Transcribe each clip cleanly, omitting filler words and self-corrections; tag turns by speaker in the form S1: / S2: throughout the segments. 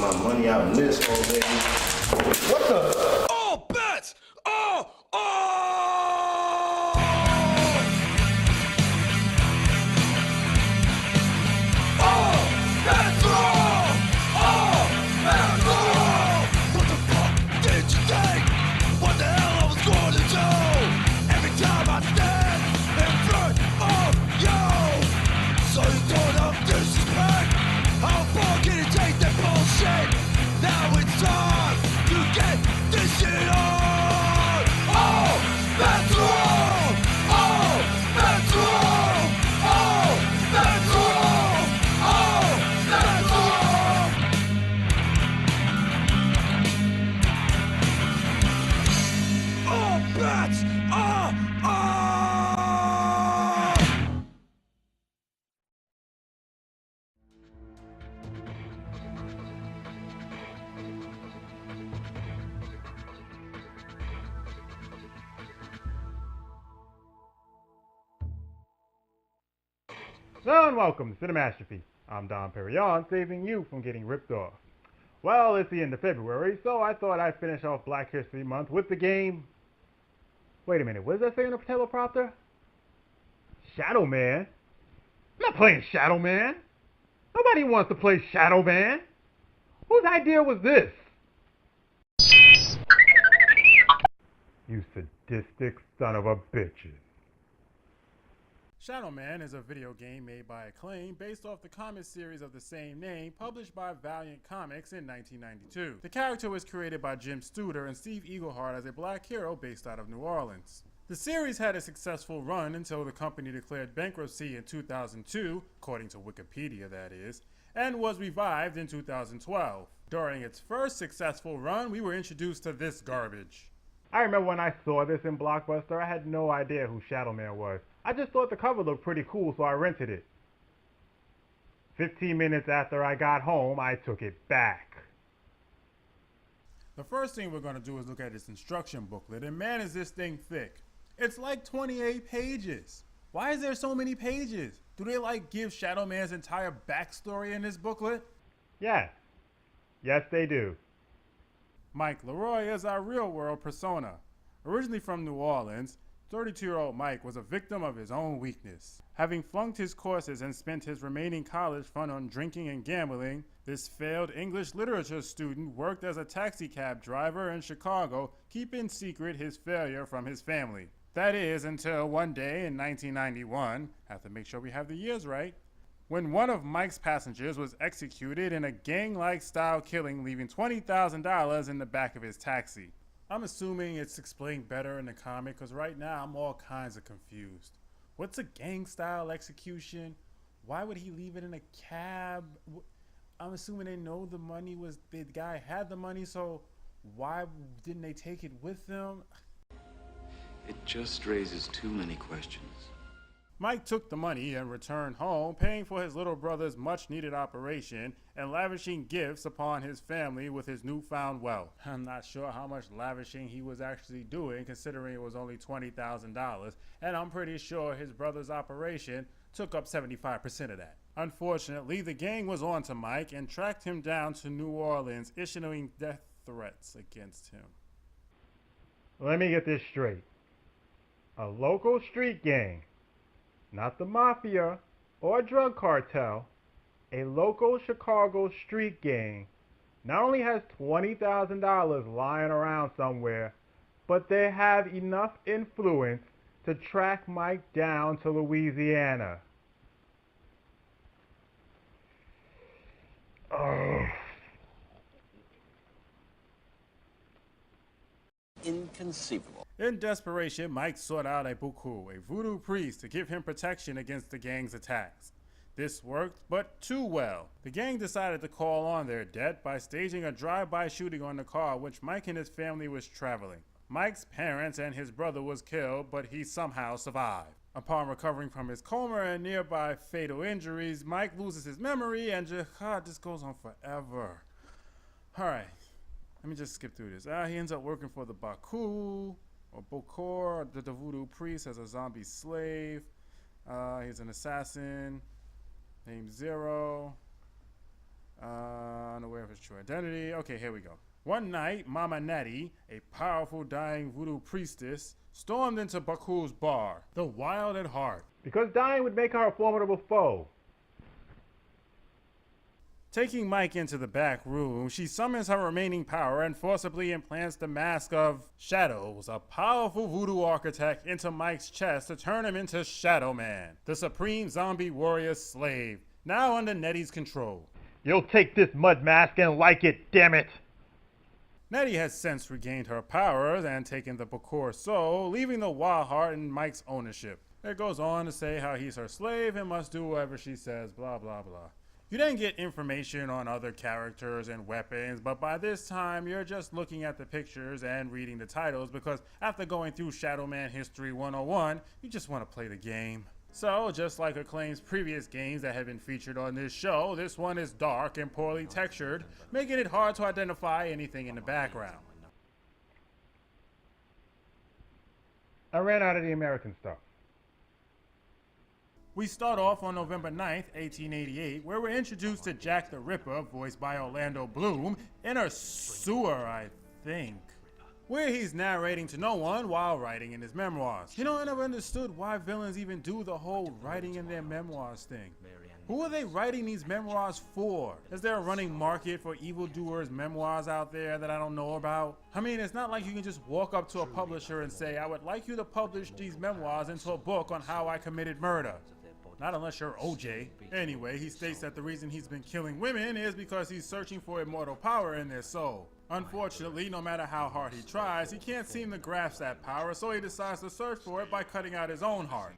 S1: my money out in this hole, baby. What the?
S2: All bets are off! All bets are off! All bets are off! What the fuck did you think? What the hell I was going to do? Every time I stand in front of you, so you don't have disrespect. How far can you take that bullshit? Now it's time to get this shit on! Oh, that's wrong! Oh, that's wrong! Oh, that's wrong! Oh, that's wrong! All bets are off!
S3: Hello and welcome to Cinematrophy. I'm Don Perignon, saving you from getting ripped off. Well, it's the end of February, so I thought I'd finish off Black History Month with the game. Wait a minute, what does that say on the teleprompter? Shadowman? I'm not playing Shadowman. Nobody wants to play Shadowman. Whose idea was this? You sadistic son of a bitches. Shadowman is a video game made by Acclaim based off the comic series of the same name published by Valiant Comics in 1992. The character was created by Jim Studer and Steve Eaglehart as a black hero based out of New Orleans. The series had a successful run until the company declared bankruptcy in 2002, according to Wikipedia that is, and was revived in 2012. During its first successful run, we were introduced to this garbage. I remember when I saw this in Blockbuster, I had no idea who Shadowman was. I just thought the cover looked pretty cool, so I rented it. 15 minutes after I got home, I took it back. The first thing we're going to do is look at its instruction booklet, and man is this thing thick. It's like 28 pages. Why is there so many pages? Do they like give Shadowman's entire backstory in this booklet? Yes. Yes, they do. Mike Leroy is our real-world persona. Originally from New Orleans, 32-year-old Mike was a victim of his own weakness. Having flunked his courses and spent his remaining college fund on drinking and gambling, this failed English literature student worked as a taxi cab driver in Chicago, keeping secret his failure from his family. That is, until one day in 1991, have to make sure we have the years right, when one of Mike's passengers was executed in a gang-like style killing, leaving $20,000 in the back of his taxi. I'm assuming it's explained better in the comic, because right now I'm all kinds of confused. What's a gang-style execution? Why would he leave it in a cab? I'm assuming they know the money was, the guy had the money, so why didn't they take it with them?
S4: It just raises too many questions.
S3: Mike took the money and returned home, paying for his little brother's much-needed operation and lavishing gifts upon his family with his newfound wealth. I'm not sure how much lavishing he was actually doing, considering it was only $20,000, and I'm pretty sure his brother's operation took up 75% of that. Unfortunately, the gang was on to Mike and tracked him down to New Orleans, issuing death threats against him. Let me get this straight. A local street gang, not the mafia or drug cartel, a local Chicago street gang not only has $20,000 lying around somewhere, but they have enough influence to track Mike down to Louisiana. Ugh.
S2: Inconceivable.
S3: In desperation, Mike sought out a buku, a voodoo priest, to give him protection against the gang's attacks. This worked, but too well. The gang decided to call on their debt by staging a drive-by shooting on the car which Mike and his family was traveling. Mike's parents and his brother was killed, but he somehow survived. Upon recovering from his coma and nearby fatal injuries, Mike loses his memory and just goes on forever. Alright, let me just skip through this. He ends up working for the Baku, or Bokor, the voodoo priest, as a zombie slave. He's an assassin named Zero. Unaware of his true identity. Okay, here we go. One night, Mama Nettie, a powerful dying voodoo priestess, stormed into Baku's bar, the Wild at Heart.
S1: Because dying would make her a formidable foe.
S3: Taking Mike into the back room, she summons her remaining power and forcibly implants the mask of Shadows, a powerful voodoo architect, into Mike's chest to turn him into Shadowman, the supreme zombie warrior slave, now under Nettie's control.
S1: You'll take this mud mask and like it, damn it!
S3: Nettie has since regained her powers and taken the Bakur soul, leaving the Wild Heart in Mike's ownership. It goes on to say how he's her slave and must do whatever she says, blah blah blah. You then get information on other characters and weapons, but by this time you're just looking at the pictures and reading the titles because after going through Shadowman History 101, you just want to play the game. So, just like Acclaim's previous games that have been featured on this show, this one is dark and poorly textured, making it hard to identify anything in the background.
S1: I ran out of the American stuff.
S3: We start off on November 9th, 1888, where we're introduced to Jack the Ripper, voiced by Orlando Bloom, in a sewer, I think, where he's narrating to no one while writing in his memoirs. You know, I never understood why villains even do the whole writing in their memoirs thing. Who are they writing these memoirs for? Is there a running market for evildoers' memoirs out there that I don't know about? I mean, it's not like you can just walk up to a publisher and say, I would like you to publish these memoirs into a book on how I committed murder. Not unless you're OJ. Anyway, he states that the reason he's been killing women is because he's searching for immortal power in their soul. Unfortunately, no matter how hard he tries, he can't seem to grasp that power, so he decides to search for it by cutting out his own heart.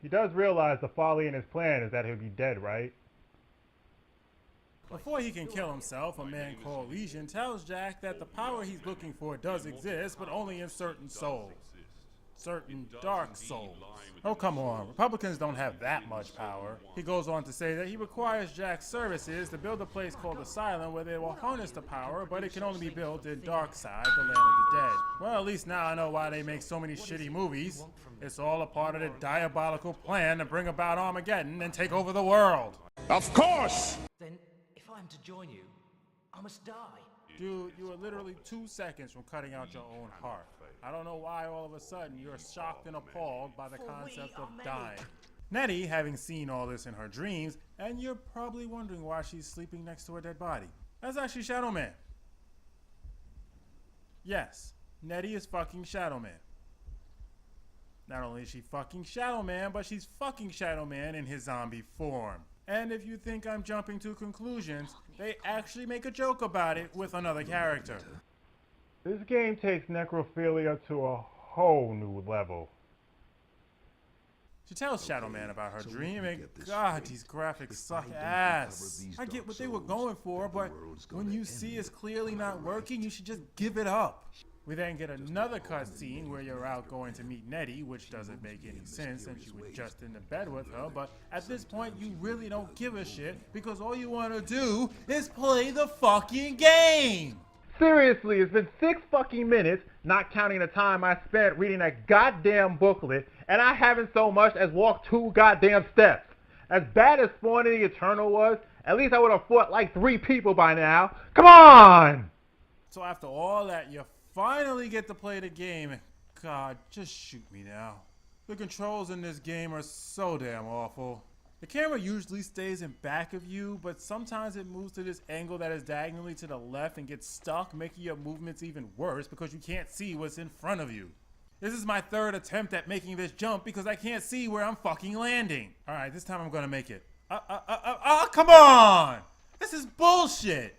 S1: He does realize the folly in his plan is that he'll be dead, right?
S3: Before he can kill himself, a man called Legion tells Jack that the power he's looking for does exist, but only in certain souls. Certain dark souls. Oh, come on. Republicans don't have that much power. He goes on to say that he requires Jack's services to build a place called Asylum where they will harness the power, but it can only be built in Darkside, the land of the dead. Well, at least now I know why they make so many shitty movies. It's all a part of the diabolical plan to bring about Armageddon and take over the world.
S1: Of course!
S5: Then, if I am to join you, I must die.
S3: Dude, you were literally 2 seconds from cutting out your own heart. I don't know why all of a sudden you're shocked and appalled by the concept of dying. Nettie, having seen all this in her dreams, and you're probably wondering why she's sleeping next to a dead body. That's actually Shadowman. Yes, Nettie is fucking Shadowman. Not only is she fucking Shadowman, but she's fucking Shadowman in his zombie form. And if you think I'm jumping to conclusions, they actually make a joke about it with another character.
S1: This game takes necrophilia to a whole new level.
S3: She tells Shadowman about her dream, and God, these graphics suck ass. I get what they were going for, but when you see it's clearly not working, you should just give it up. We then get another cutscene where you're out going to meet Nettie, which doesn't make any sense since you were just in the bed with her, but at this point you really don't give a shit because all you want to do is play the fucking game!
S1: Seriously, it's been 6 fucking minutes, not counting the time I spent reading that goddamn booklet, and I haven't so much as walked 2 goddamn steps. As bad as spawning the Eternal was, at least I would have fought like 3 people by now. Come on!
S3: So after all that, you finally get to play the game, and God, just shoot me now. The controls in this game are so damn awful. The camera usually stays in back of you, but sometimes it moves to this angle that is diagonally to the left and gets stuck, making your movements even worse because you can't see what's in front of you. This is my 3rd attempt at making this jump because I can't see where I'm fucking landing. Alright, this time I'm gonna make it. Come on! This is bullshit!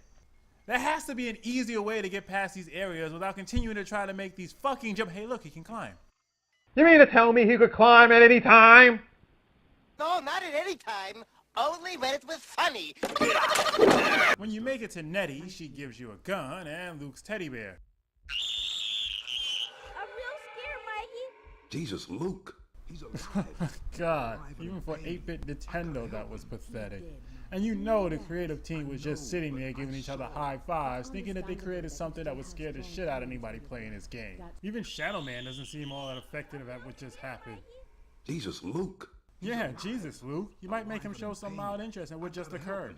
S3: There has to be an easier way to get past these areas without continuing to try to make these fucking jump. Hey look, he can climb.
S1: You mean to tell me he could climb at any time?
S6: No, not at any time. Only when it was funny.
S3: When you make it to Nettie, she gives you a gun and Luke's teddy bear.
S7: I'm real scared, Mikey.
S8: Jesus, Luke. He's alive.
S3: God, even for 8-bit Nintendo, that was pathetic. And you know the creative team was just sitting there giving each other high fives, thinking that they created something that would scare the shit out of anybody playing this game. Even Shadowman doesn't seem all that affected at what just happened.
S8: Jesus, Luke.
S3: Yeah, Jesus, Luke. You might make him show some mild interest in what just occurred.